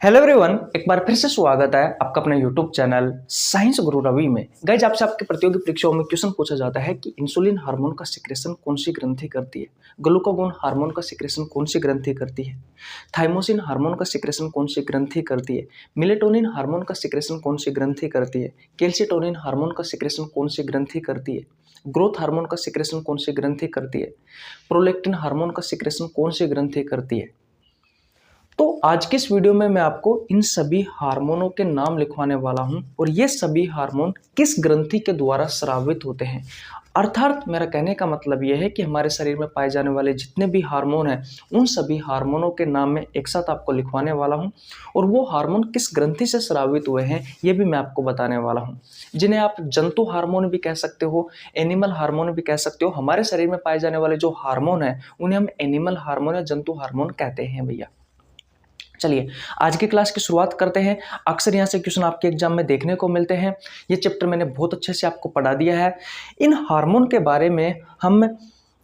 Hello everyone, एक बार फिर से स्वागत है आपका अपने यूट्यूब चैनल साइंस गुरु रवि में। गाइज, आपसे आपके प्रतियोगी परीक्षाओं में क्वेश्चन पूछा जाता है कि इंसुलिन हार्मोन का सिक्रेशन कौन सी ग्रंथि करती है, ग्लूकागोन हार्मोन का सिक्रेशन कौन सी ग्रंथि करती है, थाइमोसिन हार्मोन का सिक्रेशन कौन सी ग्रंथि करती है, मेलेटोनिन हार्मोन का सिक्रेशन कौन सी ग्रंथि करती है, कैल्शिटोनिन हार्मोन का सिक्रेशन कौन सी ग्रंथि करती है, ग्रोथ हार्मोन का सिक्रेशन कौन सी ग्रंथि करती है, प्रोलेक्टिन हार्मोन का सिक्रेशन कौन सी ग्रंथि करती है। तो आज के इस वीडियो में मैं आपको इन सभी हार्मोनों के नाम लिखवाने वाला हूं और ये सभी हार्मोन किस ग्रंथि के द्वारा स्रावित होते हैं। अर्थात मेरा कहने का मतलब यह है कि हमारे शरीर में पाए जाने वाले जितने भी हार्मोन हैं उन सभी हार्मोनों के नाम में एक साथ आपको लिखवाने वाला हूं और वो हार्मोन किस ग्रंथि से स्रावित हुए हैं ये भी मैं आपको बताने वाला हूं, जिन्हें आप जंतु हार्मोन भी कह सकते हो, एनिमल हार्मोन भी कह सकते हो। हमारे शरीर में पाए जाने वाले जो हार्मोन है उन्हें हम एनिमल हार्मोन या जंतु हार्मोन कहते हैं भैया। चलिए आज की क्लास की शुरुआत करते हैं। अक्सर यहाँ से क्वेश्चन आपके एग्जाम में देखने को मिलते हैं। ये चैप्टर मैंने बहुत अच्छे से आपको पढ़ा दिया है। इन हार्मोन के बारे में हम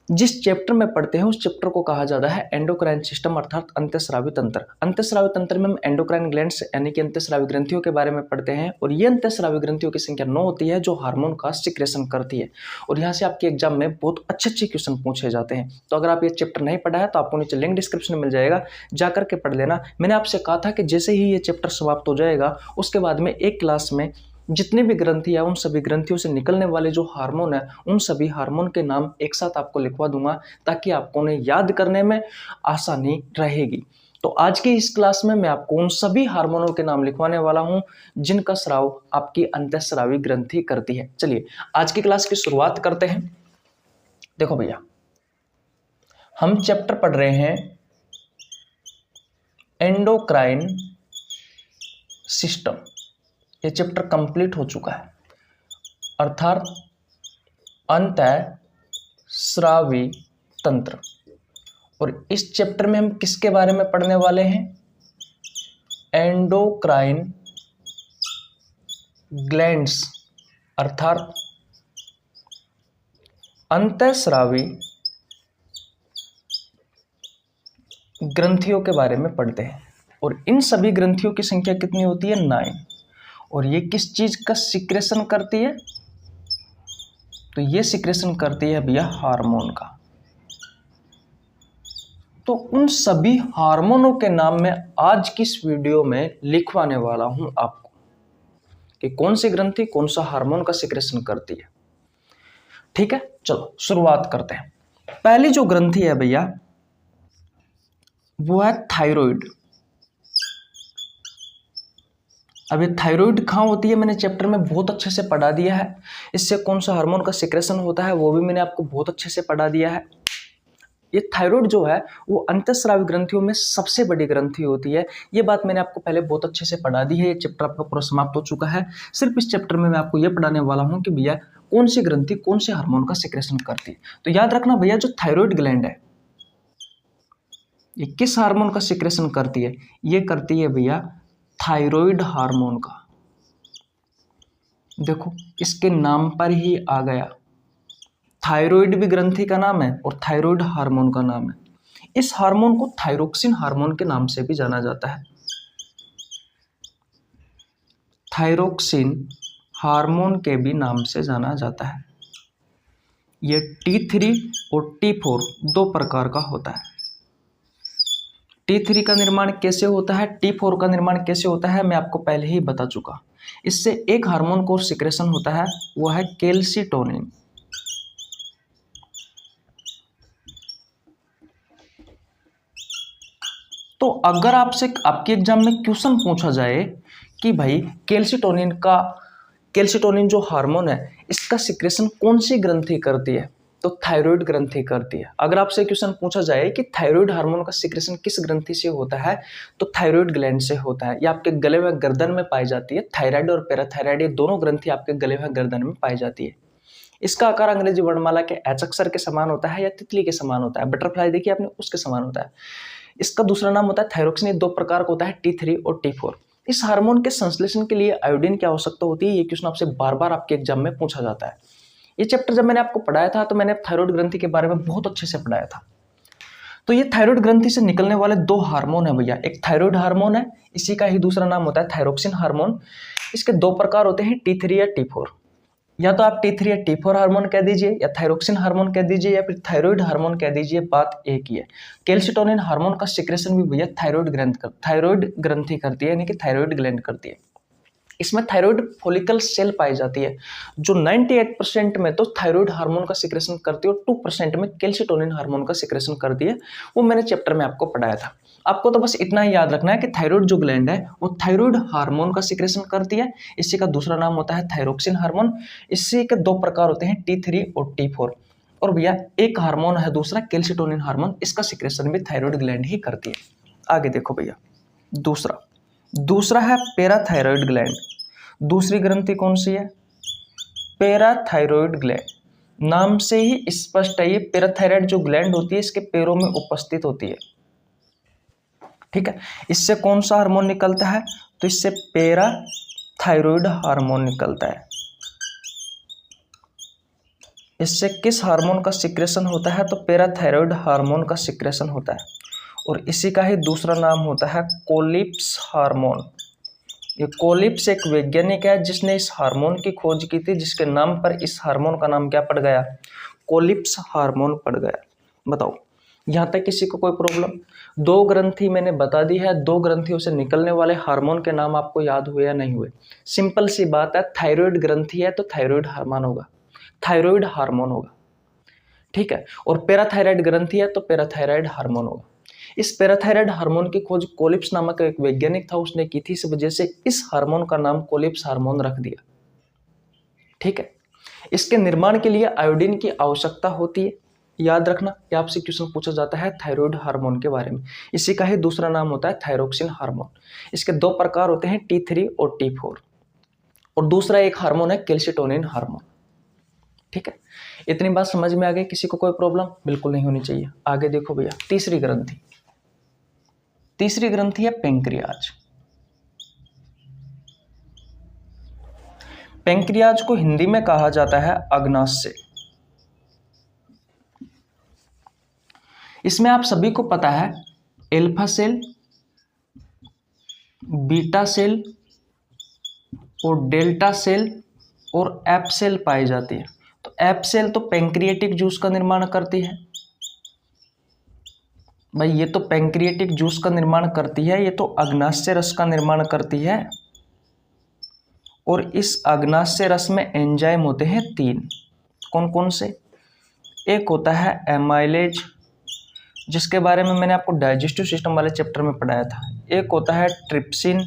जिस चैप्टर में पढ़ते हैं उस चैप्टर को कहा जाता है एंडोक्राइन सिस्टम अर्थात अंतःस्रावी तंत्र। अंतःस्रावी तंत्र में हम एंडोक्राइन ग्लैंड्स यानी कि अंतःस्रावी ग्रंथियों के बारे में पढ़ते हैं और ये अंतःस्रावी ग्रंथियों की संख्या 9 होती है जो हार्मोन का सिक्रेशन करती है। और यहाँ से आपके एग्जाम में बहुत अच्छे अच्छे क्वेश्चन पूछे जाते हैं। तो अगर आप ये चैप्टर नहीं पढ़ा है तो आपको नीचे लिंक डिस्क्रिप्शन में मिल जाएगा, जाकर के पढ़ लेना। मैंने आपसे कहा था कि जैसे ही ये चैप्टर समाप्त हो जाएगा उसके बाद में एक क्लास में जितनी भी ग्रंथि है उन सभी ग्रंथियों से निकलने वाले जो हार्मोन है उन सभी हार्मोन के नाम एक साथ आपको लिखवा दूंगा ताकि आपको उन्हें याद करने में आसानी रहेगी। तो आज की इस क्लास में मैं आपको उन सभी हार्मोनों के नाम लिखवाने वाला हूं जिनका स्राव आपकी अंतःस्रावी ग्रंथि करती है। चलिए आज की क्लास की शुरुआत करते हैं। देखो भैया, हम चैप्टर पढ़ रहे हैं एंडोक्राइन सिस्टम। ये चैप्टर कंप्लीट हो चुका है अर्थात अंतःस्रावी तंत्र। और इस चैप्टर में हम किसके बारे में पढ़ने वाले हैं? एंडोक्राइन ग्लैंड्स अर्थात अंतःस्रावी ग्रंथियों के बारे में पढ़ते हैं। और इन सभी ग्रंथियों की संख्या कितनी होती है? 9। और ये किस चीज का सिक्रेशन करती है? तो ये सिक्रेशन करती है भैया हार्मोन का। तो उन सभी हार्मोनों के नाम मैं आज की इस वीडियो में लिखवाने वाला हूं आपको कि कौन सी ग्रंथि कौन सा हार्मोन का सिक्रेशन करती है। ठीक है, चलो शुरुआत करते हैं। पहली जो ग्रंथि है भैया वो है थायराइड। अब ये थायराइड कहाँ होती है मैंने चैप्टर में बहुत अच्छे से पढ़ा दिया है। इससे कौन सा हार्मोन का सिक्रेशन होता है वो भी मैंने आपको बहुत अच्छे से पढ़ा दिया है। ये थायराइड जो है वो अंतःस्रावी ग्रंथियों में सबसे बड़ी ग्रंथि होती है। ये बात मैंने आपको पहले बहुत अच्छे से पढ़ा दी है। ये चैप्टर आपका पूरा समाप्त हो चुका है। सिर्फ इस चैप्टर में मैं आपको ये पढ़ाने वाला हूँ कि भैया कौन सी ग्रंथि कौन से हार्मोन का सिक्रेशन करती है। तो याद रखना भैया, जो थायराइड ग्लैंड है ये किस हार्मोन का सिक्रेशन करती है? ये करती है भैया थायराइड हार्मोन का। देखो इसके नाम पर ही आ गया, थायराइड भी ग्रंथि का नाम है और थायराइड हार्मोन का नाम है। इस हार्मोन को थायरोक्सिन हार्मोन के नाम से भी जाना जाता है। थायरोक्सिन हार्मोन के भी नाम से जाना जाता है। ये T3 और T4 दो प्रकार का होता है। T3 का निर्माण कैसे होता है, T4 का निर्माण कैसे होता है, मैं आपको पहले ही बता चुका। इससे एक हार्मोन को सिक्रेशन होता है वो है कैल्शिटोनिन। तो अगर आपसे आपके एग्जाम में क्वेश्चन पूछा जाए कि भाई कैल्शिटोनिन जो हार्मोन है इसका सिक्रेशन कौन सी ग्रंथि करती है, तो थायराइड ग्रंथि करती है। अगर आपसे क्वेश्चन पूछा जाए कि थायराइड हार्मोन का सिक्रेशन किस ग्रंथि से होता है, तो थायराइड ग्लैंड से होता है। ये आपके गले में गर्दन में पाई जाती है। थायराइड और पैराथायराइड ये दोनों ग्रंथि आपके गले में गर्दन में पाई जाती है। इसका आकार अंग्रेजी वर्णमाला के एच अक्षर के समान होता है या तितली के समान होता है। बटरफ्लाई देखिए आपने, उसके समान होता है। इसका दूसरा नाम होता है थायरोक्सिन। ये दो प्रकार का होता है, T3 और T4। इस हार्मोन के संश्लेषण के लिए आयोडीन की आवश्यकता होती है। ये क्वेश्चन आपसे बार बार आपके एग्जाम में पूछा जाता है। ये चैप्टर जब मैंने आपको पढ़ाया था तो मैंने थायराइड ग्रंथि के बारे में बहुत अच्छे से पढ़ाया था। तो ये थायराइड ग्रंथि से निकलने वाले दो हार्मोन है भैया, एक थायराइड हार्मोन है, इसी का ही दूसरा नाम होता है थायरोक्सिन हार्मोन। इसके दो प्रकार होते हैं, T3 या T4। या तो आप T3 या T4 हार्मोन कह दीजिए, या थायरोक्सिन हार्मोन कह दीजिए, या फिर थायराइड हार्मोन कह दीजिए, बात एक ही है। कैल्सिटोनिन हार्मोन का सिक्रेशन भी भैया थायराइड ग्रंथि करती है, यानी कि थायराइड ग्लैंड करती है। इसमें थायराइड फॉलिकल सेल पाई जाती है, जो 98% में तो थायराइड हार्मोन का सिक्रेशन करती है और 2% में कैल्सिटोनिन हार्मोन का सिक्रेशन करती है। वो मैंने चैप्टर में आपको पढ़ाया था। आपको तो बस इतना ही याद रखना है कि थायराइड जो ग्लैंड है वो थायराइड हार्मोन का सिक्रेशन करती है। इसी का दूसरा नाम होता है थायरोक्सिन हार्मोन। इसी के दो प्रकार होते हैं, T3 और T4। और भैया एक हार्मोन है दूसरा कैल्सिटोनिन हार्मोन, इसका सिक्रेशन भी थायराइड ग्लैंड ही करती है। आगे देखो भैया, दूसरा है पैराथायरॉयड ग्लैंड। दूसरी ग्रंथि कौन सी है? Parathyroid gland. नाम से ही स्पष्ट है, ये पैराथायरॉयड जो ग्लैंड होती है इसके पैरों में उपस्थित होती है। ठीक है, इससे कौन सा हार्मोन निकलता है? तो इससे पैराथायरॉयड हार्मोन निकलता है। इससे किस हार्मोन का सिक्रेशन होता है? तो पैराथायरॉयड हार्मोन का सिक्रेशन होता है, और इसी का ही दूसरा नाम होता है कोलिप्स हार्मोन। ये कोलिप्स एक वैज्ञानिक है जिसने इस हार्मोन की खोज की थी, जिसके नाम पर इस हार्मोन का नाम क्या पड़ गया? कोलिप्स हार्मोन पड़ गया। बताओ, यहाँ तक किसी को कोई प्रॉब्लम? दो ग्रंथि मैंने बता दी है, दो ग्रंथियों से निकलने वाले हार्मोन के नाम आपको याद हुए या नहीं हुए? सिंपल सी बात है, थायराइड ग्रंथि है तो थायराइड हार्मोन होगा, थायराइड हार्मोन होगा। ठीक है, और पैराथायराइड ग्रंथि है तो पैराथायराइड हार्मोन होगा। इस पैराथायराइड हार्मोन की खोज कोलिप्स नामक एक वैज्ञानिक था, उसने की थी। इस वजह से इस हार्मोन का नाम कोलिप्स हार्मोन रख दिया। ठीक है, इसके निर्माण के लिए आयोडीन की आवश्यकता होती है। याद रखना कि आपसे क्वेश्चन पूछा जाता है थायराइड हार्मोन के बारे में। इसी का ही दूसरा नाम होता है थायरोक्सिन हार्मोन। इसके दो प्रकार होते हैं, T3 और T4। और दूसरा एक हार्मोन है कैल्सिटोनिन हार्मोन। ठीक है, इतनी बात समझ में आ गई? किसी को कोई प्रॉब्लम? बिल्कुल नहीं होनी चाहिए। आगे देखो भैया, तीसरी ग्रंथि है पेंक्रियाज। पेंक्रियाज को हिंदी में कहा जाता है अग्नाशय। इसमें आप सभी को पता है एल्फा सेल, बीटा सेल और डेल्टा सेल और एफ सेल पाई जाती है। तो एफ सेल तो पेंक्रियाटिक जूस का निर्माण करती है भाई, ये तो पेंक्रियाटिक जूस का निर्माण करती है, ये तो अग्नाशय रस का निर्माण करती है। और इस अग्नाशय रस में एंजाइम होते हैं 3। कौन कौन से? एक होता है एमाइलेज, जिसके बारे में मैंने आपको डाइजेस्टिव सिस्टम वाले चैप्टर में पढ़ाया था। एक होता है ट्रिप्सिन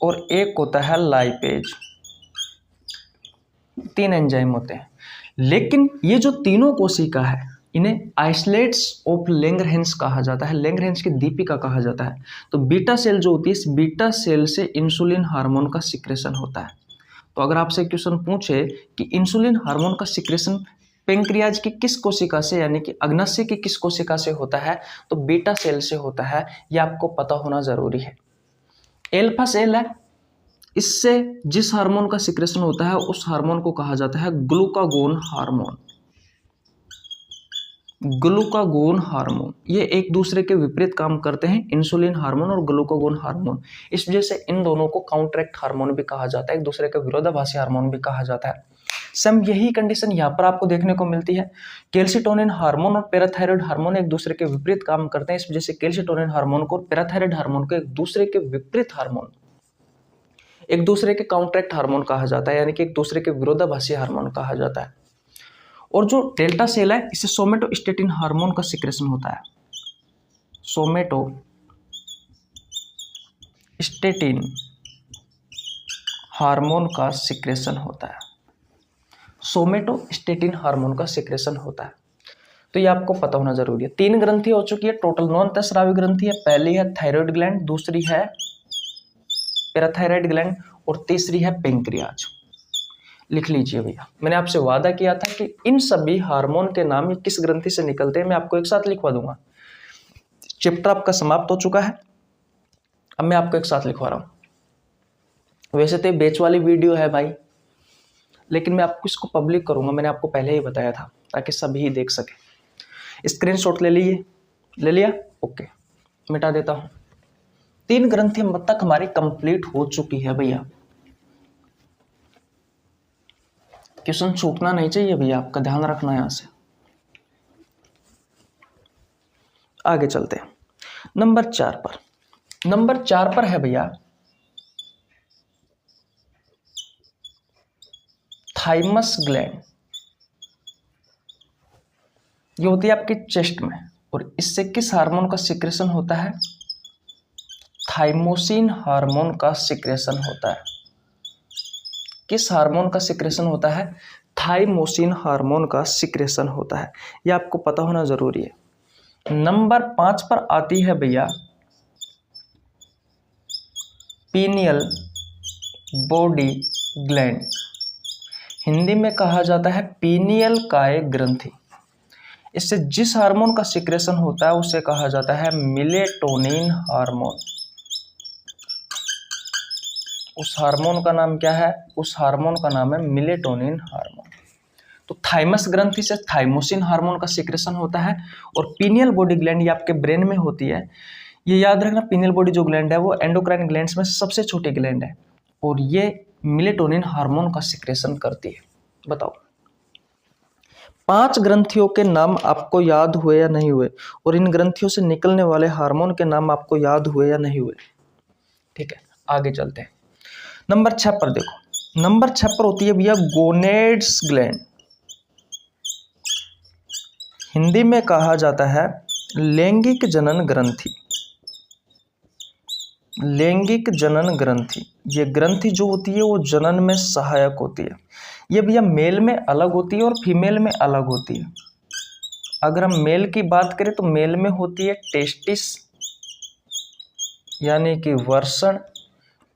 और एक होता है लाइपेज। 3 एंजाइम होते हैं। लेकिन ये जो तीनों कोशिका है, इन्हें आइसोलेट्स ऑफ लैंगरहेंस कहा जाता है, लैंगरहेंस की दीपिका कहा जाता है। तो बीटा सेल जो होती है, इस बीटा सेल से इंसुलिन हार्मोन का सिक्रेशन होता है। तो अगर आपसे क्वेश्चन पूछे कि इंसुलिन हार्मोन का सिक्रेशन पेंक्रियाज की किस कोशिका से, यानी कि अग्नाशय की किस कोशिका से होता है, तो बीटा सेल से होता है। यह आपको पता होना जरूरी है। एल्फा सेल है, इससे जिस हार्मोन का सिक्रेशन होता है उस हार्मोन को कहा जाता है ग्लूकागोन हार्मोन। ग्लूकागोन हार्मोन, ये एक दूसरे के विपरीत काम करते हैं, इंसुलिन हार्मोन और ग्लूकागोन हार्मोन। इस वजह से इन दोनों को काउंटरैक्ट हार्मोन भी कहा जाता है, एक दूसरे के विरोधाभासी हार्मोन भी कहा जाता है। सेम यही कंडीशन यहाँ पर आपको देखने को मिलती है। कैल्सिटोनिन हार्मोन और पैराथायरॉयड हार्मोन एक दूसरे के विपरीत काम करते हैं। इस वजह से कैल्सिटोनिन हार्मोन को और पैराथायरॉयड हार्मोन को एक दूसरे के विपरीत हार्मोन, एक दूसरे के काउंटरैक्ट हार्मोन कहा जाता है, यानी कि एक दूसरे के विरोधाभासी हार्मोन कहा जाता है। और जो डेल्टा सेल है, इससे सोमेटोस्टेटिन हार्मोन का सिक्रेशन होता है। सोमेटोस्टेटिन हार्मोन का सिक्रेशन होता है। सोमेटोस्टेटिन हार्मोन का सिक्रेशन होता है। तो ये आपको पता होना जरूरी है। 3 ग्रंथि हो चुकी है टोटल, 9 स्रावी ग्रंथि है। पहली है थायराइड ग्लैंड, दूसरी है पैराथायराइड ग्लैंड और तीसरी है पेंक्रियाज। लिख लीजिए भैया, मैंने आपसे वादा किया था कि इन सभी हार्मोन के नाम ये किस ग्रंथि से निकलते हैं मैं आपको एक साथ लिखवा दूंगा। चैप्टर आपका समाप्त हो चुका है, अब मैं आपको एक साथ लिखवा रहा हूं। वैसे तो बैच वाली वीडियो है भाई, लेकिन मैं आपको इसको पब्लिक करूंगा, मैंने आपको पहले ही बताया था, ताकि सभी देख सके। स्क्रीनशॉट ले लिए, ले लिया, ओके, मिटा देता हूं। 3 ग्रंथि अब तक हमारी कंप्लीट हो चुकी है भैया। क्वेश्चन छूटना नहीं चाहिए भैया, आपका ध्यान रखना यहां से। आगे चलते हैं नंबर 4 पर। नंबर 4 पर है भैया थाइमस ग्लैंड। ये होती है आपकी चेस्ट में, और इससे किस हार्मोन का सिक्रेशन होता है? थाइमोसिन हार्मोन का सिक्रेशन होता है। किस हार्मोन का सिक्रेशन होता है? थाइमोसिन हार्मोन का सिक्रेशन होता है। ये आपको पता होना जरूरी है। नंबर 5 पर आती है भैया पीनियल बॉडी ग्लैंड। हिंदी में कहा जाता है पीनियल काय ग्रंथि। इससे जिस हार्मोन का सिक्रेशन होता है उसे कहा जाता है मेलेटोनिन हार्मोन। उस हार्मोन का नाम क्या है? उस हार्मोन का नाम है मेलेटोनिन हार्मोन। तो थाइमस ग्रंथि से थाइमोसिन हार्मोन का सिक्रेशन होता है, और पीनियल बॉडी ग्लैंड ये आपके ब्रेन में होती है। ये याद रखना, पीनियल बॉडी जो ग्लैंड है वो एंडोक्राइन ग्लैंड्स में सबसे छोटी ग्लैंड है, और ये मेलेटोनिन हार्मोन का सिक्रेशन करती है। बताओ 5 ग्रंथियों के नाम आपको याद हुए या नहीं हुए, और इन ग्रंथियों से निकलने वाले हार्मोन के नाम आपको याद हुए या नहीं हुए? ठीक है, आगे चलते हैं। नंबर 6 पर देखो, नंबर 6 पर होती है भैया गोनेड्स ग्लैंड। हिंदी में कहा जाता है लैंगिक जनन ग्रंथि। लैंगिक जनन ग्रंथि, ये ग्रंथि जो होती है वो जनन में सहायक होती है। ये भैया मेल में अलग होती है और फीमेल में अलग होती है। अगर हम मेल की बात करें तो मेल में होती है टेस्टिस यानी कि वर्षण,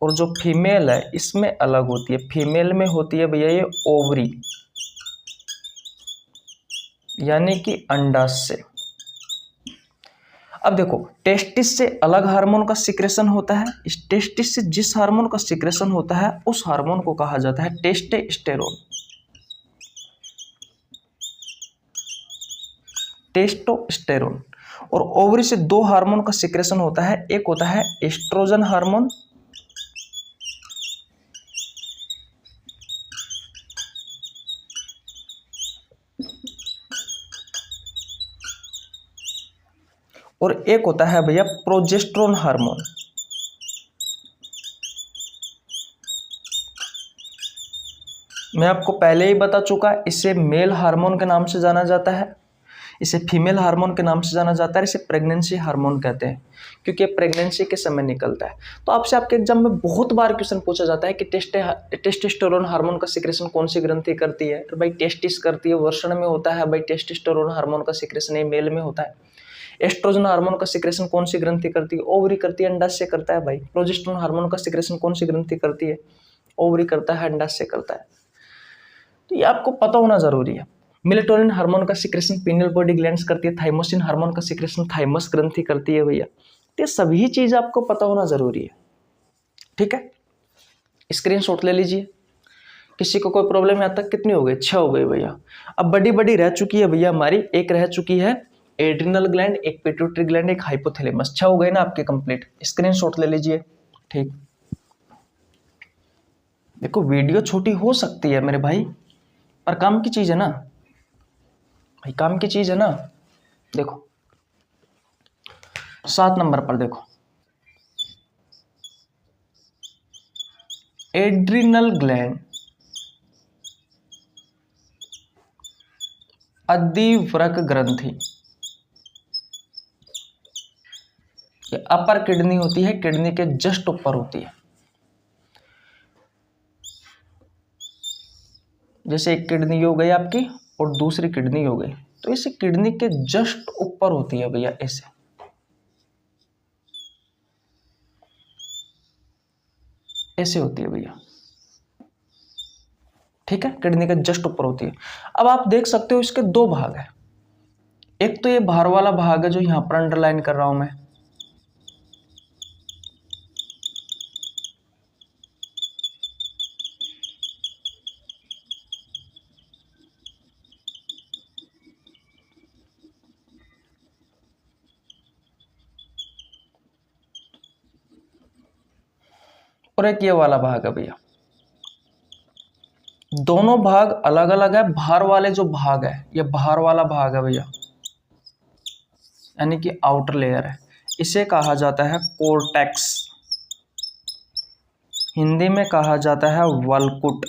और जो फीमेल है इसमें अलग होती है। फीमेल में होती है भैया ये ओवरी यानी कि अंडाशय। अब देखो टेस्टिस से अलग हार्मोन का सिक्रेशन होता है। इस टेस्टिस से जिस हार्मोन का सिक्रेशन होता है उस हार्मोन को कहा जाता है टेस्टोस्टेरोन। टेस्टोस्टेरोन। और ओवरी से 2 हार्मोन का सिक्रेशन होता है, एक होता है एस्ट्रोजन हार्मोन, और एक होता है भैया प्रोजेस्टेरोन हार्मोन। मैं आपको पहले ही बता चुका, इसे मेल हार्मोन के नाम से जाना जाता है, इसे फीमेल हार्मोन के नाम से जाना जाता है, इसे प्रेगनेंसी हार्मोन कहते हैं, क्योंकि प्रेगनेंसी के समय निकलता है। तो आपसे आपके एग्जाम में बहुत बार क्वेश्चन पूछा जाता है कि टेस्टोस्टेरोन हार्मोन का सिक्रेशन कौन सी ग्रंथि करती है? तो भाई टेस्टिस करती है, वर्षण में होता है भाई टेस्टोस्टेरोन हार्मोन का सिक्रेशन ये मेल में होता है। एस्ट्रोजन हार्मोन का सिक्रेशन कौन सी ग्रंथि करती है? ओवरी करती है, अंडाशय करता है भाई। प्रोजेस्टेरोन हार्मोन का सिक्रेशन कौन सी ग्रंथि करती है? ओवरी करता है, अंडाशय करता है। तो ये आपको पता होना जरूरी है। मेलेटोनिन हार्मोन का सिक्रेशन पीनियल बॉडी ग्लैंड्स करती है, थाइमोसिन हार्मोन का सिक्रेशन थाइमस ग्रंथि करती है भैया। ये सभी चीज आपको पता होना जरूरी है। ठीक है, स्क्रीनशॉट ले लीजिए। किसी को कोई प्रॉब्लम यहाँ तक? कितनी हो गई? 6 हो गई भैया। अब बड़ी बड़ी रह चुकी है भैया हमारी, एक रह चुकी है एड्रिनल ग्लैंड, एक पिट्यूटरी ग्लैंड, एक हाइपोथैलेमस। 6 हो गए ना आपके कंप्लीट। स्क्रीनशॉट ले लीजिए। ठीक, देखो वीडियो छोटी हो सकती है मेरे भाई, पर काम की चीज है ना भाई, काम की चीज है ना। देखो 7 नंबर पर देखो, एड्रिनल ग्लैंड अधिवृक्क ग्रंथि। ये अपर किडनी होती है, किडनी के जस्ट ऊपर होती है। जैसे एक किडनी हो गई आपकी और दूसरी किडनी हो गई, तो इसे किडनी के जस्ट ऊपर होती है भैया, ऐसे ऐसे होती है भैया। ठीक है, किडनी के जस्ट ऊपर होती है। अब आप देख सकते हो इसके 2 भाग है। एक तो ये बाहर वाला भाग है जो यहां पर अंडरलाइन कर रहा हूं मैं, और एक ये वाला भाग है भैया। दोनों भाग अलग अलग है। बाहर वाले जो भाग है, ये बाहर वाला भाग है भैया, यानी कि आउटर लेयर है, इसे कहा जाता है कोर्टेक्स। हिंदी में कहा जाता है वल्कुट।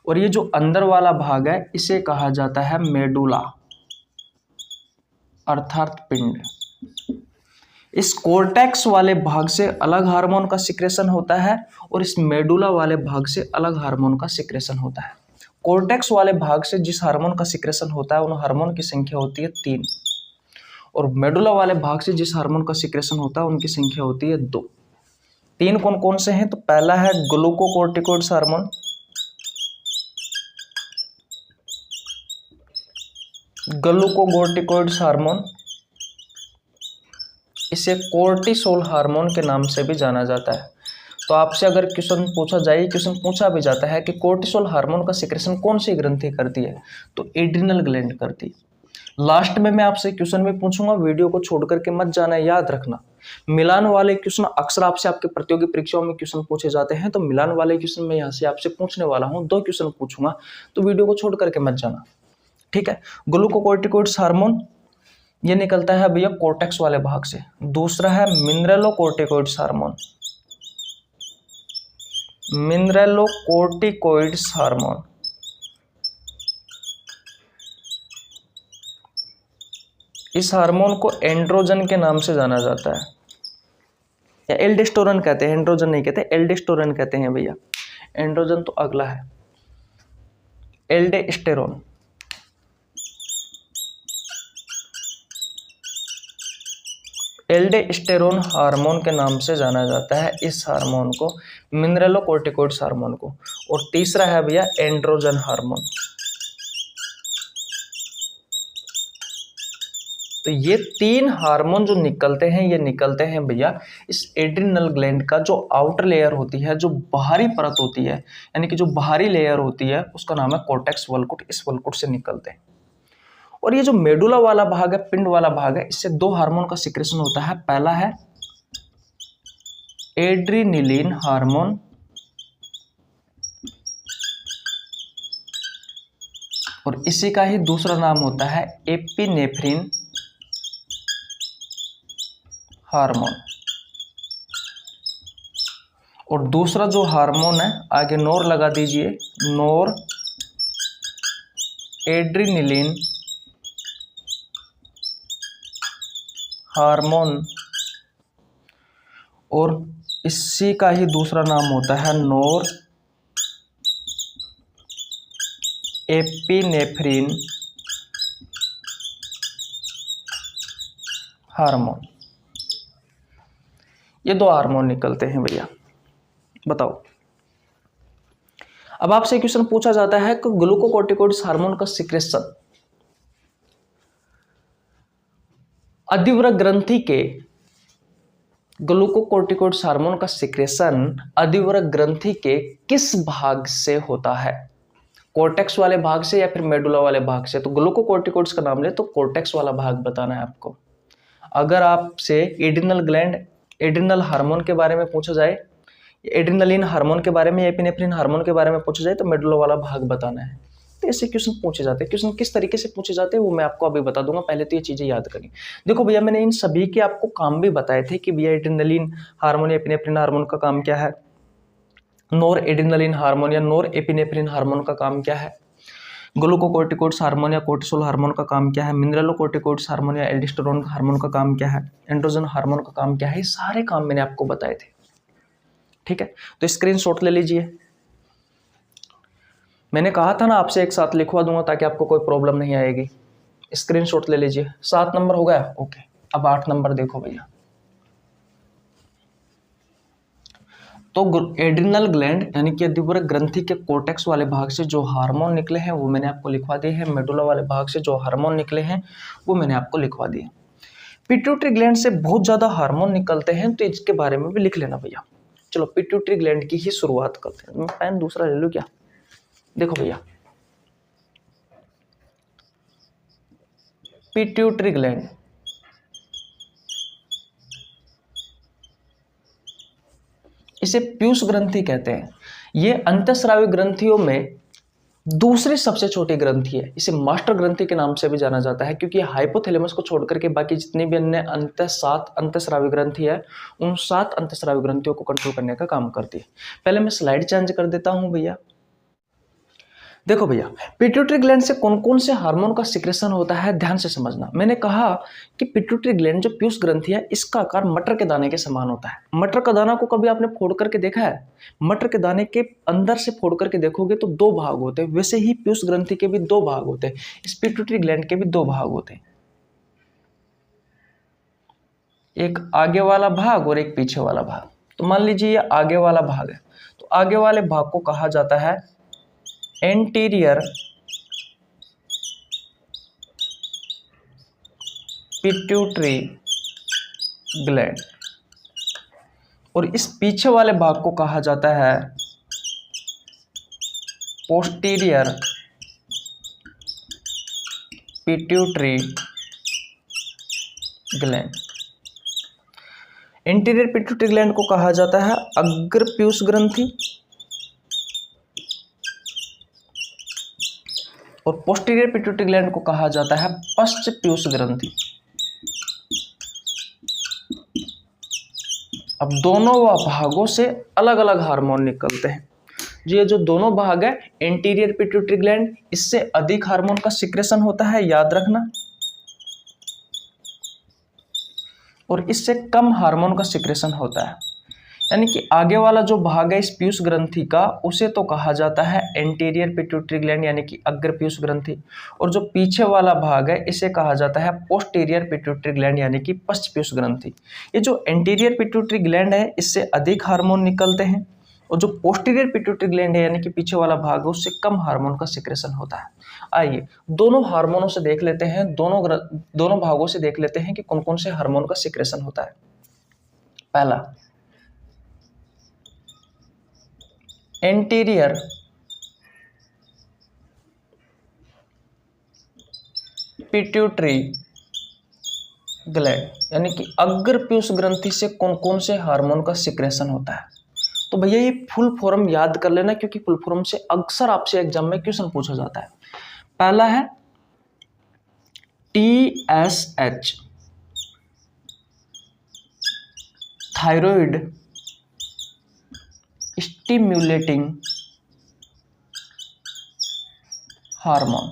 और ये जो अंदर वाला भाग है, इसे कहा जाता है मेडुला, अर्थात पिंड। इस कोर्टेक्स वाले भाग से अलग हार्मोन का सिक्रेशन होता है और इस मेडुला वाले भाग से अलग हार्मोन का सिक्रेशन होता है। कोर्टेक्स वाले भाग से जिस हार्मोन का सिक्रेशन होता है उन हार्मोन की संख्या होती है 3, और मेडुला वाले भाग से जिस हार्मोन का सिक्रेशन होता है उनकी संख्या होती है 2। 3 कौन कौन से हैं? तो पहला है ग्लूकोकोर्टिकोइड्स हार्मोन, ग्लूकोकोर्टिकोइड्स हार्मोन, इसे कोर्टिसोल हार्मोन के नाम से भी जाना जाता है। तो आपसे अगर क्वेश्चन पूछा भी जाता है कि कोर्टिसोल हार्मोन का सिक्रेशन कौन सी ग्रंथि करती है, तो एड्रिनल ग्लैंड करती है। लास्ट में मैं आपसे क्वेश्चन भी पूछूंगा, वीडियो को छोड़ करके मत जाना, याद रखना। मिलान वाले क्वेश्चन अक्सर आपसे आपके प्रतियोगी परीक्षाओं में क्वेश्चन पूछे जाते हैं, तो मिलान वाले क्वेश्चन मैं यहाँ से आपसे पूछने वाला हूँ, 2 क्वेश्चन पूछूंगा, तो वीडियो को छोड़ करके मत जाना, ठीक है। ग्लूकोकोर्टिकोइड्स हार्मोन ये निकलता है भैया कोर्टेक्स वाले भाग से। दूसरा है मिनरलोकोर्टिकोइड्स हार्मोन, मिनरलोकोर्टिकोइड्स हार्मोन, इस हार्मोन को एंड्रोजन के नाम से जाना जाता है, या एल्डोस्टेरोन कहते हैं, एंड्रोजन नहीं कहते, एल्डोस्टेरोन कहते हैं भैया। एंड्रोजन तो अगला है, एल्डोस्टेरोन। एल्डोस्टेरोन हार्मोन के नाम से जाना जाता है इस हार्मोन को, मिनरलोकोर्टिकोइड्स हार्मोन को। और तीसरा है भैया एंड्रोजन हार्मोन। तो ये 3 हार्मोन जो निकलते हैं, ये निकलते हैं भैया इस एड्रिनल ग्लैंड का जो आउटर लेयर होती है, जो बाहरी परत होती है, यानी कि जो बाहरी लेयर होती है उसका नाम है कोर्टेक्स वल्कुट, इस वल्कुट से निकलते हैं। और ये जो मेडुला वाला भाग है, पिंड वाला भाग है, इससे 2 हार्मोन का सिक्रेशन होता है। पहला है एड्रिनिलिन हार्मोन, और इसी का ही दूसरा नाम होता है एपिनेफ्रिन हार्मोन। और दूसरा जो हार्मोन है, आगे नोर लगा दीजिए, नोर एड्रिनिलिन हार्मोन, और इसी का ही दूसरा नाम होता है नोर एपिनेफ्रिन हार्मोन। ये 2 हार्मोन निकलते हैं भैया। बताओ, अब आपसे क्वेश्चन पूछा जाता है कि ग्लूकोकोर्टिकोइड्स हार्मोन का सिक्रेशन अधिवृक्क ग्रंथि के, ग्लूकोकोर्टिकोइड्स हार्मोन का सिक्रेशन अधिवृक्क ग्रंथि के किस भाग से होता है? कोर्टेक्स वाले भाग से या फिर मेडुला वाले भाग से? तो ग्लूकोकोर्टिकोइड्स का नाम ले तो कोर्टेक्स वाला भाग बताना है आपको। अगर आपसे एड्रिनल ग्लैंड, एड्रिनल हार्मोन के बारे में पूछा जाए, एड्रिनलिन हार्मोन के बारे में, एपिनेफ्रिन हार्मोन के बारे में पूछा जाए, तो मेडुला वाला भाग बताना है। तो ऐसे क्वेश्चन पूछे जाते हैं। क्वेश्चन किस तरीके से पूछे जाते हैं वो मैं आपको अभी बता दूंगा, पहले तो ये चीजें याद करें। देखो भैया, मैंने इन सभी के आपको काम भी बताए थे कि भैया एड्रिनलिन हार्मोन, एपिनेफ्रिन हार्मोन का काम क्या है, नोर एड्रिनलिन हार्मोन या नोर एपिनेफ्रिन हार्मोन का काम क्या है, ग्लूकोकोर्टिकोइड्स हार्मोन या कोर्टिसोल हार्मोन का काम क्या है, मिनरलोकोर्टिकोइड्स हार्मोन या एल्डोस्टेरोन हार्मोन का काम क्या है, एंड्रोजन हार्मोन का काम क्या है, ये सारे काम मैंने आपको बताए थे। ठीक है, तो स्क्रीनशॉट ले लीजिए। मैंने कहा था ना आपसे एक साथ लिखवा दूंगा ताकि आपको कोई प्रॉब्लम नहीं आएगी। स्क्रीनशॉट ले लीजिए। 7 नंबर हो गया, ओके। अब 8 नंबर देखो भैया। तो एड्रिनल ग्लैंड यानी कि अधिवृक्क ग्रंथि के कोर्टेक्स वाले भाग से जो हार्मोन निकले हैं वो मैंने आपको लिखवा दिए हैं। मेडुला वाले भाग से जो हार्मोन निकले हैं वो मैंने आपको लिखवा दिए। पिट्यूटरी ग्लैंड से बहुत ज्यादा हार्मोन निकलते हैं, तो इसके बारे में भी लिख लेना भैया। चलो पिट्यूटरी ग्लैंड की ही शुरुआत करते हैं। मैं पेन दूसरा ले लूं क्या? देखो भैया, पिट्यूटरी ग्लैंड इसे पीयूष ग्रंथि कहते हैं। ये अंतःस्रावी ग्रंथियों में दूसरी सबसे छोटी ग्रंथि है। इसे मास्टर ग्रंथि के नाम से भी जाना जाता है क्योंकि हाइपोथैलेमस को छोड़कर के बाकी जितनी भी अन्य सात अंतःस्रावी ग्रंथि है, उन 7 अंतःस्रावी ग्रंथियों को कंट्रोल करने का काम करती है। पहले मैं स्लाइड चेंज कर देता हूं भैया। देखो भैया, पिट्यूटरी ग्लैंड से कौन कौन से हार्मोन का सिक्रेशन होता है, ध्यान से समझना। मैंने कहा कि पिट्यूटरी ग्लैंड जो पीयूष ग्रंथि है, इसका आकार मटर के दाने के समान होता है। मटर का दाना को कभी आपने फोड़ करके देखा है? मटर के दाने के अंदर से फोड़ करके देखोगे तो 2 भाग होते हैं। वैसे ही पीयूष ग्रंथि के भी 2 भाग होते हैं, इस पिट्यूटरी ग्लैंड के भी 2 भाग होते हैं, एक आगे वाला भाग और एक पीछे वाला भाग। तो मान लीजिए ये आगे वाला भाग है, तो आगे वाले भाग को कहा जाता है एंटीरियर पिट्यूटरी ग्लैंड और इस पीछे वाले भाग को कहा जाता है posterior pituitary gland. Anterior pituitary gland को कहा जाता है अग्र पीयूष ग्रंथि और पोस्टीरियर पिट्यूटरी ग्लैंड को कहा जाता है पश्च पीयूष ग्रंथि। अब दोनों भागों से अलग अलग हार्मोन निकलते हैं। ये जो दोनों भाग है, एंटीरियर पिट्यूटरी ग्लैंड, इससे अधिक हार्मोन का सिक्रेशन होता है, याद रखना, और इससे कम हार्मोन का सिक्रेशन होता है। यानी कि आगे वाला जो भाग है इस पीयूष ग्रंथि का, उसे तो कहा जाता है एंटीरियर पिट्यूटरी ग्लैंड यानी कि अग्र पीयूष ग्रंथि, और जो पीछे वाला भाग है इसे कहा जाता है पोस्टीरियर पिट्यूटरी ग्लैंड यानी कि पश्च पीयूष ग्रंथि। ये जो एंटीरियर पिट्यूटरी ग्लैंड है इससे अधिक हार्मोन निकलते हैं, और जो पोस्टीरियर पिट्यूटरी ग्लैंड है यानी कि पीछे वाला भाग है उससे कम हार्मोन का सिक्रेशन होता है। आइए दोनों हार्मोनों से देख लेते हैं, दोनों भागों से देख लेते हैं कि कौन कौन से हार्मोन का सिक्रेशन होता है। पहला, एंटीरियर पिट्यूटरी ग्लैंड यानी कि अग्र पीयूष ग्रंथि से कौन कौन से हार्मोन का सिक्रेशन होता है। तो भैया ये फुल फॉर्म याद कर लेना क्योंकि फुल फॉर्म से अक्सर आपसे एग्जाम में क्वेश्चन पूछा जाता है। पहला है TSH, थायराइड स्टिम्युलेटिंग हार्मोन।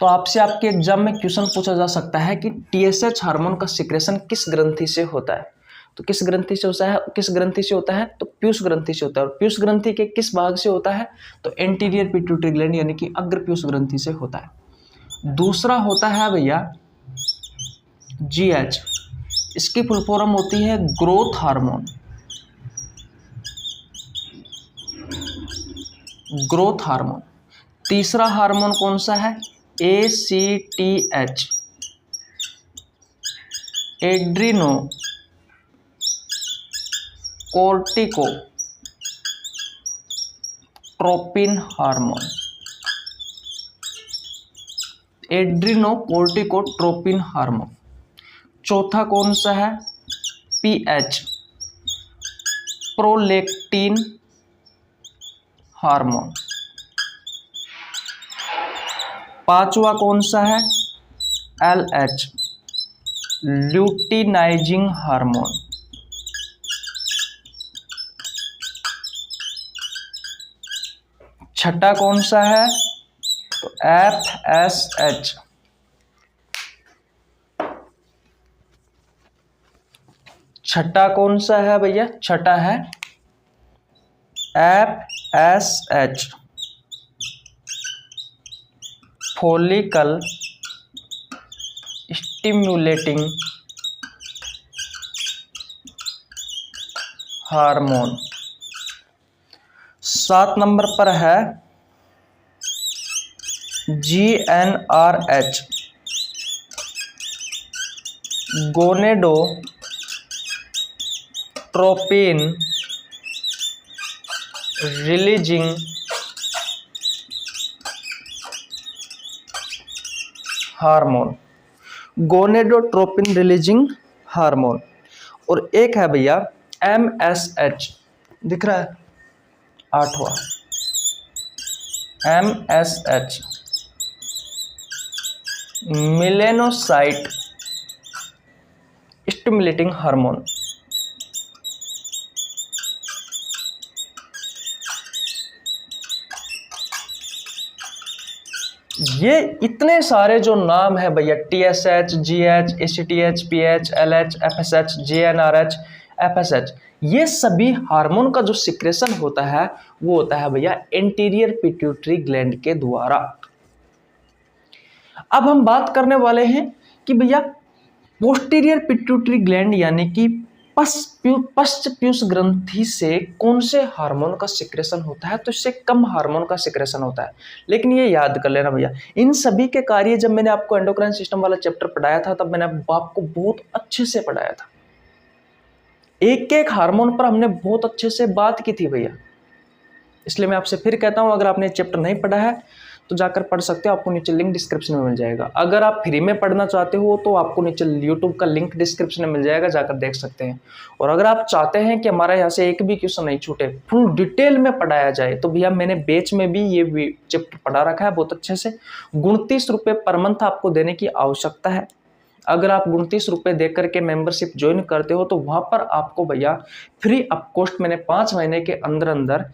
तो आपसे आपके एग्जाम में क्वेश्चन पूछा जा सकता है कि TSH हार्मोन का सिक्रेशन किस ग्रंथि से होता है। तो किस ग्रंथि से होता है, किस ग्रंथि से होता है? तो पीयूष ग्रंथि से होता है। और पीयूष ग्रंथि के किस भाग से होता है? तो एंटीरियर पिट्यूटरी ग्लैंड यानी कि अग्र पीयूष ग्रंथि से होता है। दूसरा होता है भैया GH, इसकी फुल फॉर्म होती है ग्रोथ हार्मोन, ग्रोथ हार्मोन। तीसरा हार्मोन कौन सा है? ACTH, Adreno cortico tropine hormone, Adreno cortico tropine hormone. चौथा कौन सा है? PH, prolactin hormone. पांचवा कौन सा है? LH, luteinizing hormone. छठा कौन सा है? तो FSH, छठा कौन सा है भैया? छठा है FSH, follicle stimulating hormone. 7 number पर है GnRH, gonadotropin releasing hormone, gonadotropin releasing hormone. और एक है भैया MSH, दिख रहा है, 8वां MSH, मेलेनोसाइट स्टिमुलेटिंग हार्मोन। ये इतने सारे जो नाम है भैया, TSH, GH, ACTH, PH, LH, FSH, GnRH, FSH, ये सभी हार्मोन का जो सिक्रेशन होता है वो होता है भैया एंटीरियर पिट्यूटरी ग्लैंड के द्वारा। अब हम बात करने वाले हैं कि भैया पोस्टीरियर पिट्यूटरी ग्लैंड यानी कि पश्च पीयूष ग्रंथि से कौन से हार्मोन का सिक्रेशन होता है, तो इससे कम हार्मोन का सिक्रेशन होता है। लेकिन ये याद कर लेना भैया, इन सभी के कार्य जब मैंने आपको एंडोक्राइन सिस्टम वाला चैप्टर पढ़ाया था तब मैंने आपको बहुत अच्छे से पढ़ाया था, एक एक हार्मोन पर हमने बहुत अच्छे से बात की थी भैया। इसलिए मैं आपसे फिर कहता हूं, अगर आपने चैप्टर नहीं पढ़ा है तो जाकर पढ़ सकते हो, आपको नीचे लिंक डिस्क्रिप्शन में मिल जाएगा। अगर आप फ्री में पढ़ना चाहते हो तो आपको नीचे यूट्यूब का लिंक डिस्क्रिप्शन में मिल जाएगा, जाकर देख सकते हैं। और अगर आप चाहते हैं कि हमारे यहाँ से एक भी क्वेश्चन नहीं छूटे, फुल डिटेल में पढ़ाया जाए, तो भैया मैंने बैच में भी ये चैप्टर पढ़ा रखा है बहुत अच्छे से। 29 रुपये पर मंथ आपको देने की आवश्यकता है। अगर आप 29 रुपये दे करके मेंबरशिप ज्वाइन करते हो तो वहां पर आपको भैया फ्री ऑफ कॉस्ट मैंने 5 महीने के अंदर अंदर,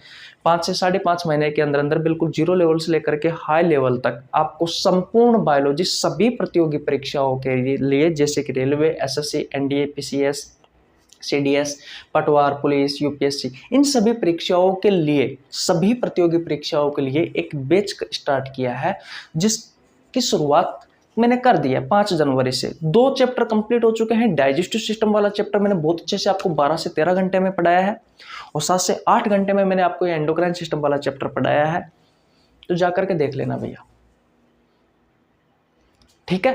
5 से 5.5 महीने के अंदर अंदर बिल्कुल 0 लेवल से लेकर के हाई लेवल तक आपको संपूर्ण बायोलॉजी सभी प्रतियोगी परीक्षाओं के लिए, जैसे कि railway, SSC, NDA, PCS, CDS, पटवार, पुलिस, UPSC, इन सभी परीक्षाओं के लिए, सभी प्रतियोगी परीक्षाओं के लिए एक बैच स्टार्ट किया है, जिसकी शुरुआत मैंने कर दिया 5 जनवरी से। 2 चैप्टर कंप्लीट हो चुके हैं। डाइजेस्टिव सिस्टम वाला चैप्टर मैंने बहुत अच्छे से आपको 12 से 13 घंटे में पढ़ाया है, और 7 से 8 घंटे में मैंने आपको ये एंडोक्राइन सिस्टम वाला चैप्टर पढ़ाया है, तो जाकर के देख लेना भैया, ठीक है।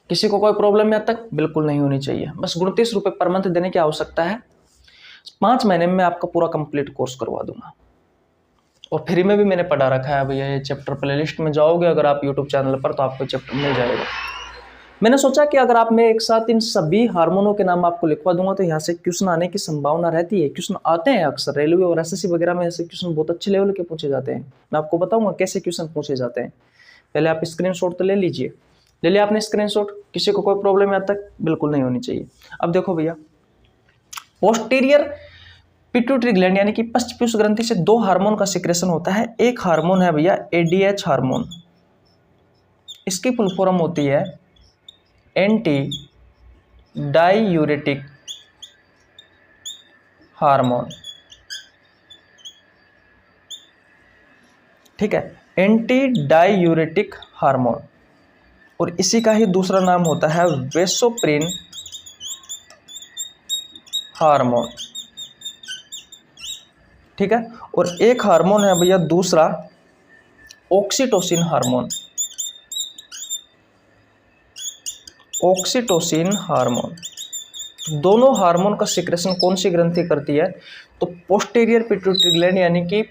किसी को कोई प्रॉब्लम यहाँ तक बिल्कुल नहीं होनी चाहिए। बस 29 रुपये पर मंथ देने की आवश्यकता है। 5 महीने में आपका पूरा कंप्लीट कोर्स करवा दूंगा, और फ्री में भी मैंने पढ़ा रखा है भैया। ये चैप्टर प्लेलिस्ट में जाओगे अगर आप यूट्यूब चैनल पर तो आपको चैप्टर मिल जाएगा। मैंने सोचा कि अगर आप मैं एक साथ इन सभी हार्मोनों के नाम आपको लिखवा दूंगा तो यहाँ से क्वेश्चन आने की संभावना रहती है। क्वेश्चन आते हैं अक्सर, रेलवे और SSC वगैरह में ऐसे क्वेश्चन बहुत अच्छे लेवल के पूछे जाते हैं। मैं आपको बताऊंगा कैसे क्वेश्चन पूछे जाते हैं। पहले आप स्क्रीनशॉट तो ले लीजिए। ले लिया आपने स्क्रीनशॉट? किसी को कोई प्रॉब्लम यहाँ तक बिल्कुल नहीं होनी चाहिए। अब देखो भैया, पोस्टीरियर पिट्यूटरी ग्लैंड यानी कि पश्च पीयूष ग्रंथि से 2 हार्मोन का सिक्रेशन होता है। एक हार्मोन है भैया ADH हार्मोन, इसकी फुल फॉर्म होती है एंटी डाईयूरेटिक हार्मोन, ठीक है, एंटी डाईयूरेटिक हार्मोन। और इसी का ही दूसरा नाम होता है वेसोप्रिन हार्मोन, ठीक है। और एक हार्मोन है भैया दूसरा ऑक्सीटोसिन हार्मोन, ऑक्सीटोसिन हार्मोन। दोनों हार्मोन का सिक्रेशन कौन सी ग्रंथि करती है? तो पोस्टीरियर पिट्यूटरी ग्लैंड यानी कि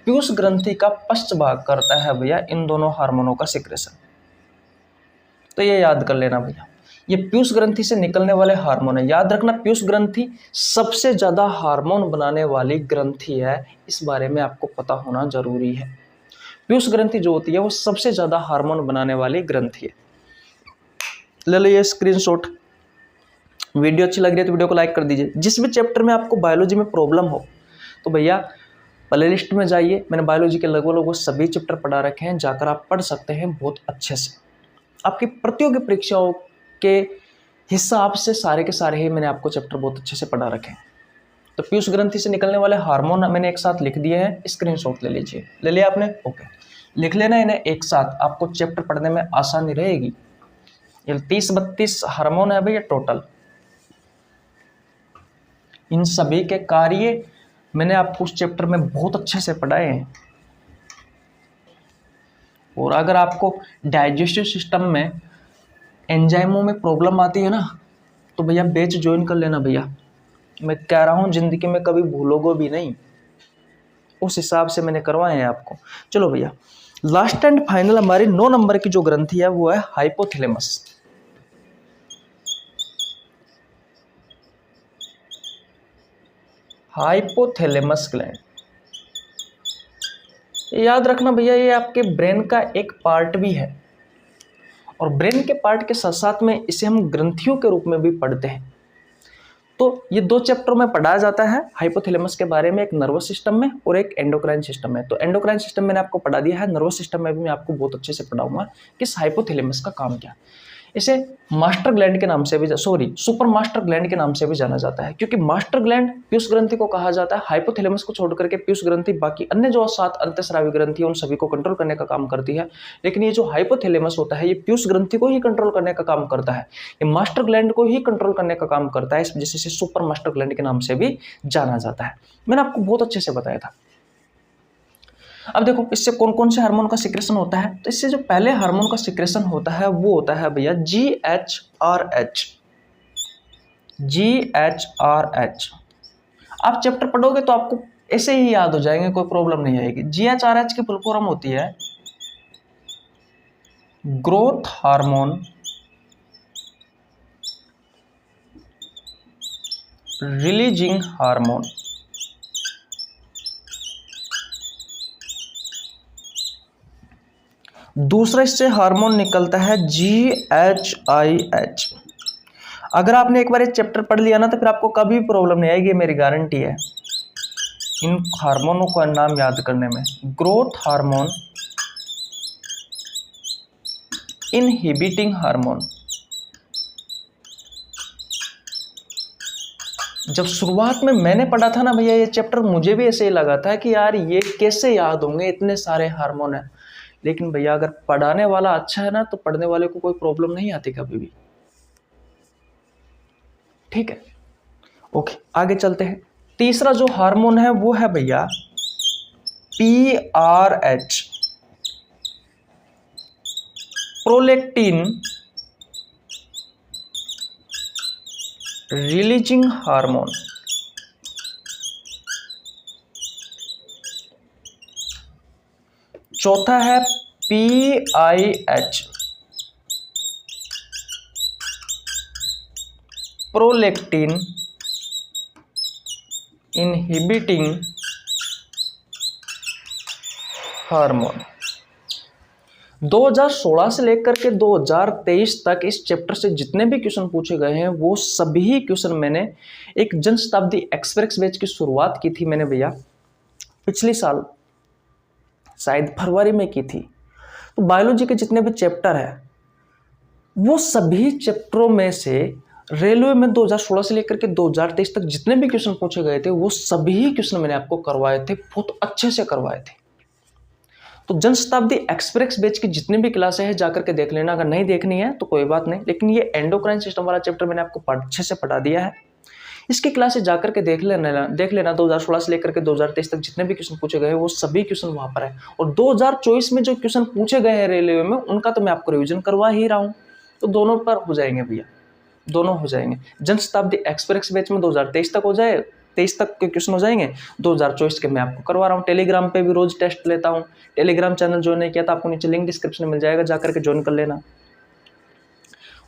पीयूष ग्रंथि का पश्च भाग करता है भैया इन दोनों हार्मोनों का सिक्रेशन। तो ये याद कर लेना भैया, ये पीयूष ग्रंथि से निकलने वाले हार्मोन है। याद रखना, पीयूष ग्रंथि सबसे ज्यादा हार्मोन बनाने वाली ग्रंथि है, इस बारे में आपको पता होना जरूरी है। पीयूष ग्रंथि जो होती है वो सबसे ज्यादा हार्मोन बनाने वाली ग्रंथि है। ले लीजिए स्क्रीनशॉट। वीडियो अच्छी लग रही है तो वीडियो को लाइक कर दीजिए। जिस भी चैप्टर में आपको बायोलॉजी में प्रॉब्लम हो तो भैया प्ले लिस्ट में जाइए, मैंने बायोलॉजी के लगभग सभी चैप्टर पढ़ा रखे हैं, जाकर आप पढ़ सकते हैं बहुत अच्छे से। आपकी प्रतियोगी परीक्षाओं के हिसाब से सारे के सारे ही मैंने आपको चैप्टर बहुत अच्छे से पढ़ा रखे हैं। तो पीयूष ग्रंथि से निकलने वाले हार्मोन मैंने एक साथ लिख दिए हैं, स्क्रीनशॉट ले लीजिए। ले लिया आपने? ओके, लिख लेना इन्हें एक साथ, आपको चैप्टर पढ़ने में आसानी रहेगी। ये 30-32 हार्मोन है भैया टोटल। इन सभी के कार्य मैंने आपको उस चैप्टर में बहुत अच्छे से पढ़ाए हैं। और अगर आपको डाइजेस्टिव सिस्टम में एंजाइमों में प्रॉब्लम आती है ना तो भैया बैच ज्वाइन कर लेना भैया। मैं कह रहा हूँ जिंदगी में कभी भूलोगे भी नहीं, उस हिसाब से मैंने करवाए हैं आपको। चलो भैया, लास्ट एंड फाइनल हमारी 9 नंबर की जो ग्रंथि है वो है हाइपोथैलेमस। Hypothalamus gland. याद रखना भैया, ये आपके ब्रेन का एक पार्ट भी है और ब्रेन के पार्ट के साथ साथ में इसे हम ग्रंथियों के रूप में भी पढ़ते हैं। तो ये 2 चैप्टर में पढ़ाया जाता है हाइपोथैलेमस के बारे में, एक नर्वस सिस्टम में और एक एंडोक्राइन सिस्टम में। तो एंडोक्राइन सिस्टम मैंने आपको पढ़ा दिया है, नर्वस सिस्टम में भी मैं आपको बहुत अच्छे से पढ़ाऊंगा कि इस हाइपोथैलेमस का काम क्या। इसे मास्टर ग्लैंड के नाम से भी सुपर मास्टर ग्लैंड के नाम से भी जाना जाता है, क्योंकि मास्टर ग्लैंड पीयूष ग्रंथि को कहा जाता है। हाइपोथैलेमस को छोड़ करके पीयूष ग्रंथि बाकी अन्य जो 7 अंतःस्रावी ग्रंथि है उन सभी को कंट्रोल करने का काम करती है, लेकिन ये जो हाइपोथैलेमस होता है ये पीयूष ग्रंथि को ही कंट्रोल करने का काम करता है, ये मास्टर ग्लैंड को ही कंट्रोल करने का काम करता है। इस वजह से सुपर मास्टर ग्लैंड के नाम से भी जाना जाता है। मैंने आपको बहुत अच्छे से बताया था। अब देखो इससे कौन कौन से हार्मोन का सिक्रेशन होता है। तो इससे जो पहले हार्मोन का सिक्रेशन होता है वो होता है भैया GHRH। GHRH आप चैप्टर पढ़ोगे तो आपको ऐसे ही याद हो जाएंगे, कोई प्रॉब्लम नहीं आएगी। GHRH की फुल फॉर्म होती है ग्रोथ हार्मोन रिलीजिंग हार्मोन। दूसरा इससे हार्मोन निकलता है GHIH। अगर आपने एक बार ये चैप्टर पढ़ लिया ना तो फिर आपको कभी प्रॉब्लम नहीं आएगी, मेरी गारंटी है इन हार्मोनों का नाम याद करने में। Growth hormone, inhibiting hormone. जब शुरुआत में मैंने पढ़ा था ना भैया ये चैप्टर, मुझे भी ऐसे ही लगा था कि यार ये कैसे याद होंगे, इतने सारे हार्मोन है। लेकिन भैया अगर पढ़ाने वाला अच्छा है ना तो पढ़ने वाले को कोई प्रॉब्लम नहीं आती कभी भी। ठीक है, ओके आगे चलते हैं। तीसरा जो हार्मोन है वो है भैया PRH, प्रोलेक्टिन रिलीजिंग हार्मोन। चौथा है PIH, प्रोलेक्टिन इनहिबिटिंग हार्मोन। 2016 से लेकर के 2023 तक इस चैप्टर से जितने भी क्वेश्चन पूछे गए हैं वो सभी क्वेश्चन मैंने एक जन शताब्दी एक्सप्रेस बैच की शुरुआत की थी मैंने भैया पिछले साल शायद फरवरी में की थी। तो बायोलॉजी के जितने भी चैप्टर है वो सभी चैप्टरों में से रेलवे में 2016 से लेकर के 2023 तक जितने भी क्वेश्चन पूछे गए थे वो सभी क्वेश्चन मैंने आपको करवाए थे, बहुत अच्छे से करवाए थे। तो जन शताब्दी एक्सप्रेस बैच की जितनी भी क्लासें हैं जाकर के देख लेना, अगर नहीं देखनी है तो कोई बात नहीं, लेकिन ये एंडोक्राइन सिस्टम वाला चैप्टर मैंने आपको अच्छे से पढ़ा दिया है। इसकी क्लासेस जाकर के देख लेना 2016 से लेकर के 2023 तक जितने भी क्वेश्चन पूछे गए हैं वो सभी क्वेश्चन वहां पर है। और 2024 में जो क्वेश्चन पूछे गए हैं रेलवे में उनका तो मैं आपको रिविजन करवा ही रहा हूँ, तो दोनों पर हो जाएंगे भैया, दोनों हो जाएंगे। जन शताब्दी एक्सप्रेस बैच में 2023 तक हो जाए, 23 तक के क्वेश्चन हो जाएंगे, 2024 के मैं आपको करवा रहा हूँ। टेलीग्राम पे भी रोज टेस्ट लेता हूँ। टेलीग्राम चैनल ज्वाइन नहीं किया तो आपको नीचे लिंक डिस्क्रिप्शन में मिल जाएगा, जाकर के ज्वाइन कर लेना।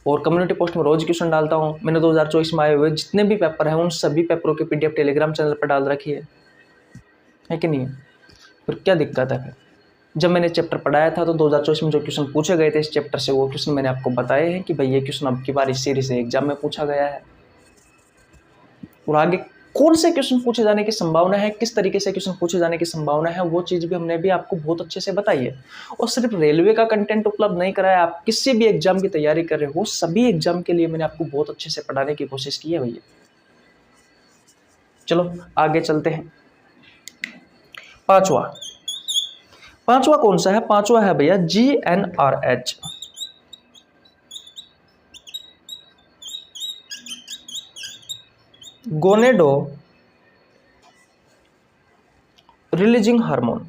और कम्युनिटी पोस्ट में रोज क्वेश्चन डालता हूँ। मैंने 2024 में आए हुए जितने भी पेपर हैं उन सभी पेपरों की PDF टेलीग्राम चैनल पर डाल रखी है कि नहीं है? फिर क्या दिक्कत है? फिर जब मैंने चैप्टर पढ़ाया था तो 2024 में जो क्वेश्चन पूछे गए थे इस चैप्टर से वो क्वेश्चन मैंने आपको बताए हैं कि भाई ये क्वेश्चन अब की बार इस सीरीज से एग्जाम में पूछा गया है। और आगे कौन से क्वेश्चन पूछे जाने की संभावना है, किस तरीके से क्वेश्चन पूछे जाने की संभावना है, वो चीज़ भी हमने भी आपको बहुत अच्छे से बताई है। और सिर्फ रेलवे का कंटेंट उपलब्ध नहीं कराया, आप किसी भी एग्जाम की तैयारी कर रहे हो सभी एग्जाम के लिए मैंने आपको बहुत अच्छे से पढ़ाने की कोशिश की है भैया। चलो आगे चलते हैं। पांचवा कौन सा है? पांचवा है भैया GnRH, गोनेडो रिलीजिंग हार्मोन।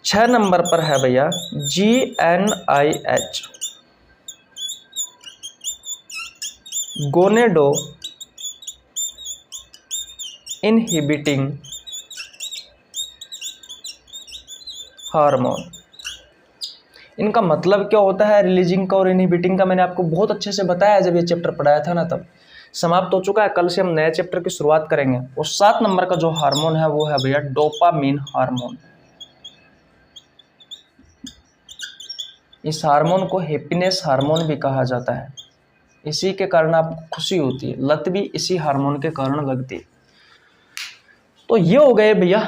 छह नंबर पर है भैया GnIH, गोनेडो इनहिबिटिंग हार्मोन। इनका मतलब क्या होता है, रिलीजिंग का और इनहिबिटिंग का मैंने आपको बहुत अच्छे से बताया जब ये चैप्टर पढ़ाया था ना, तब समाप्त हो चुका है। कल से हम नए चैप्टर की शुरुआत करेंगे। और 7 नंबर का जो हार्मोन है वो है भैया डोपामीन हार्मोन। इस हार्मोन को हैप्पीनेस हार्मोन भी कहा जाता है। इसी के कारण आपको खुशी होती है, लत भी इसी हार्मोन के कारण लगती है। तो ये हो गए भैया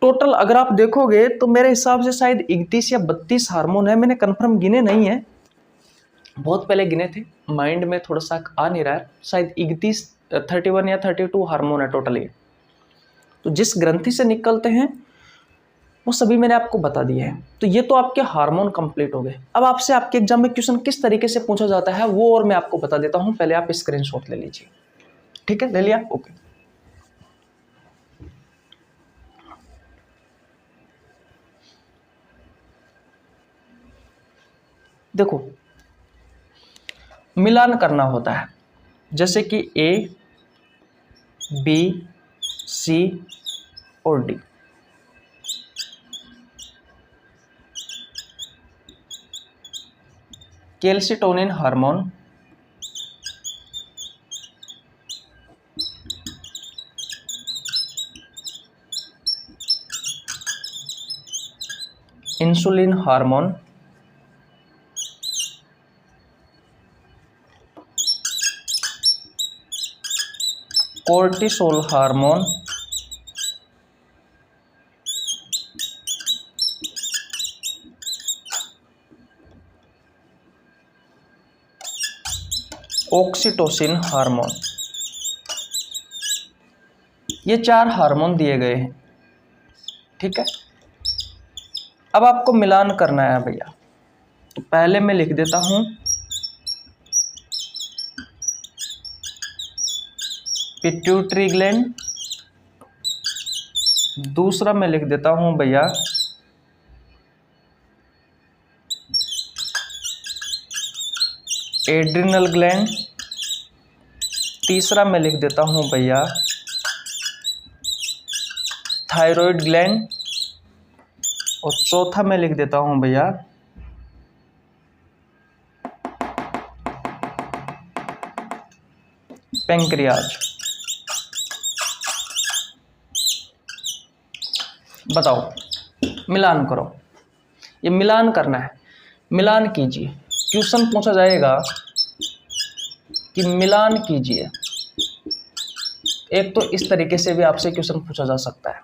टोटल। अगर आप देखोगे तो मेरे हिसाब से शायद 31 या 32 हार्मोन है, मैंने कंफर्म गिने नहीं है, बहुत पहले गिने थे, माइंड में थोड़ा सा आ नहीं रहा है। शायद 31 या 32 हार्मोन है टोटल ये। तो जिस ग्रंथि से निकलते हैं वो सभी मैंने आपको बता दिए हैं। तो ये तो आपके हार्मोन कंप्लीट हो गए। अब आपसे आपके एग्जाम में क्वेश्चन किस तरीके से पूछा जाता है वो और मैं आपको बता देता हूं। पहले आप स्क्रीनशॉट ले लीजिए। ठीक है, ले लिया? ओके। देखो, मिलान करना होता है, जैसे कि ए, बी, सी और D. Calcitonin hormone, insulin hormone, cortisol hormone, oxytocin hormone. ये 4 हार्मोन दिए गए हैं। ठीक है, अब आपको मिलान करना है भैया। तो पहले मैं लिख देता हूं पिट्यूटरी ग्लैंड, दूसरा मैं लिख देता हूं भैया एड्रिनल ग्लैंड, तीसरा मैं लिख देता हूं भैया थायराइड ग्लैंड, और चौथा मैं लिख देता हूं भैया पेंक्रियाज। बताओ, मिलान करो। ये मिलान करना है, मिलान कीजिए। क्वेश्चन पूछा जाएगा कि मिलान कीजिए। एक तो इस तरीके से भी आपसे क्वेश्चन पूछा जा सकता है,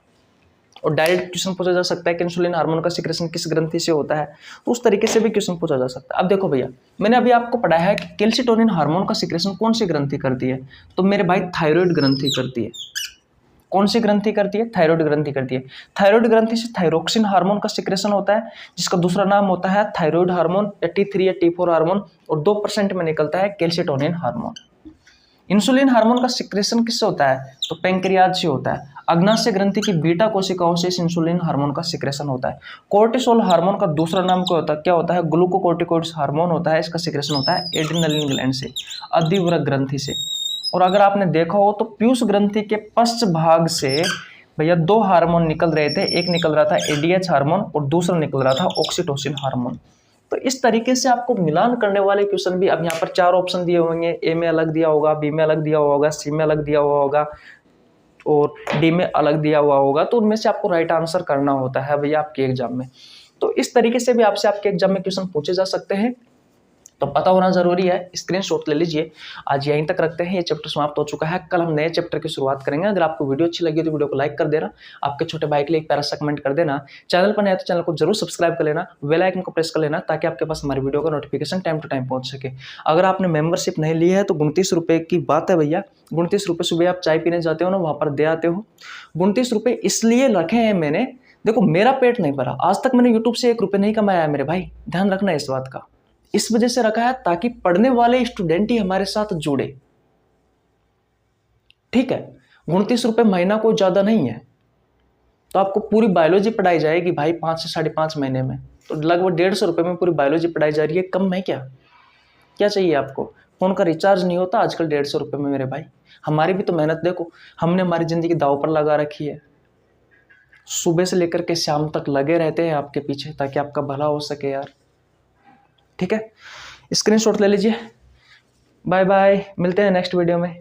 और डायरेक्ट क्वेश्चन पूछा जा सकता है कि इंसुलिन हार्मोन का सिक्रेशन किस ग्रंथि से होता है, तो उस तरीके से भी क्वेश्चन पूछा जा सकता है। अब देखो भैया, मैंने अभी आपको पढ़ाया है कि कैल्सिटोनिन हार्मोन का सिक्रेशन कौन सी ग्रंथि करती है, तो मेरे भाई थायराइड ग्रंथि करती है। कौन सी ग्रंथि करती है? थायराइड ग्रंथि करती है। थायराइड ग्रंथि से थायरोक्सिन हार्मोन का सिक्रेशन होता है, जिसका दूसरा नाम होता है थायराइड हार्मोन या T3 या T4 हार्मोन, और 2% में निकलता है कैल्सिटोनिन हार्मोन। इंसुलिन हार्मोन का सिक्रेशन किससे होता है? तो पेंक्रियाज से होता है। अग्नाशय ग्रंथि की बीटा कोशिकाओं से इस इंसुलिन हार्मोन का सिक्रेशन होता है। कोर्टिसोल हार्मोन का दूसरा नाम क्या होता है? ग्लूकोकोर्टिकोइड्स हार्मोन होता है। इसका सिक्रेशन होता है एड्रिनलिन ग्लैंड से, अधिवृक्क ग्रंथि से। और अगर आपने देखा हो तो पीयूष ग्रंथि के पश्च भाग से भैया 2 हार्मोन निकल रहे थे। एक निकल रहा था एडीएच हार्मोन और दूसरा निकल रहा था ऑक्सीटोसिन हार्मोन। तो इस तरीके से आपको मिलान करने वाले क्वेश्चन भी, अब यहाँ पर 4 ऑप्शन दिए होंगे, ए में अलग दिया होगा, बी में अलग दिया हुआ होगा, सी में अलग दिया हुआ होगा और डी में अलग दिया हुआ होगा। तो उनमें से आपको राइट आंसर करना होता है भैया आपके एग्जाम में। तो इस तरीके से भी आपसे आपके एग्जाम में क्वेश्चन पूछे जा सकते हैं, तो पता होना जरूरी है। स्क्रीनशॉट ले लीजिए। आज यहीं तक रखते हैं, ये चैप्टर समाप्त हो चुका है। कल हम नए चैप्टर की शुरुआत करेंगे। अगर आपको वीडियो अच्छी लगी तो वीडियो को लाइक कर देना, आपके छोटे भाई के लिए एक प्यारा सा कमेंट कर देना। चैनल पर नया तो चैनल को जरूर सब्सक्राइब कर लेना, बेल आइकन को प्रेस कर लेना, ताकि आपके पास हमारी वीडियो का नोटिफिकेशन टाइम टू टाइम पहुंच सके। अगर आपने मेंबरशिप नहीं ली है तो 29 रुपये की बात है भैया। 29 रुपये सुबह आप चाय पीने जाते हो ना, वहां पर दे आते हो। 29 रुपये इसलिए रखे हैं मैंने, देखो मेरा पेट नहीं भरा, आज तक मैंने यूट्यूब से 1 रुपये नहीं कमाया है मेरे भाई, ध्यान रखना इस बात का। इस वजह से रखा है ताकि पढ़ने वाले स्टूडेंट ही हमारे साथ जुड़े। ठीक है, 29 रुपये महीना कोई ज्यादा नहीं है। तो आपको पूरी बायोलॉजी पढ़ाई जाएगी भाई 5 से 5.5 महीने में, तो लगभग 150 रुपये में पूरी बायोलॉजी पढ़ाई जा रही है। कम है क्या? क्या चाहिए आपको? फोन का रिचार्ज नहीं होता आजकल 150 रुपये में मेरे भाई। हमारी भी तो मेहनत देखो, हमने हमारी जिंदगी दाव पर लगा रखी है। सुबह से लेकर के शाम तक लगे रहते हैं आपके पीछे, ताकि आपका भला हो सके यार। ठीक है, स्क्रीनशॉट ले लीजिए। बाय बाय, मिलते हैं नेक्स्ट वीडियो में।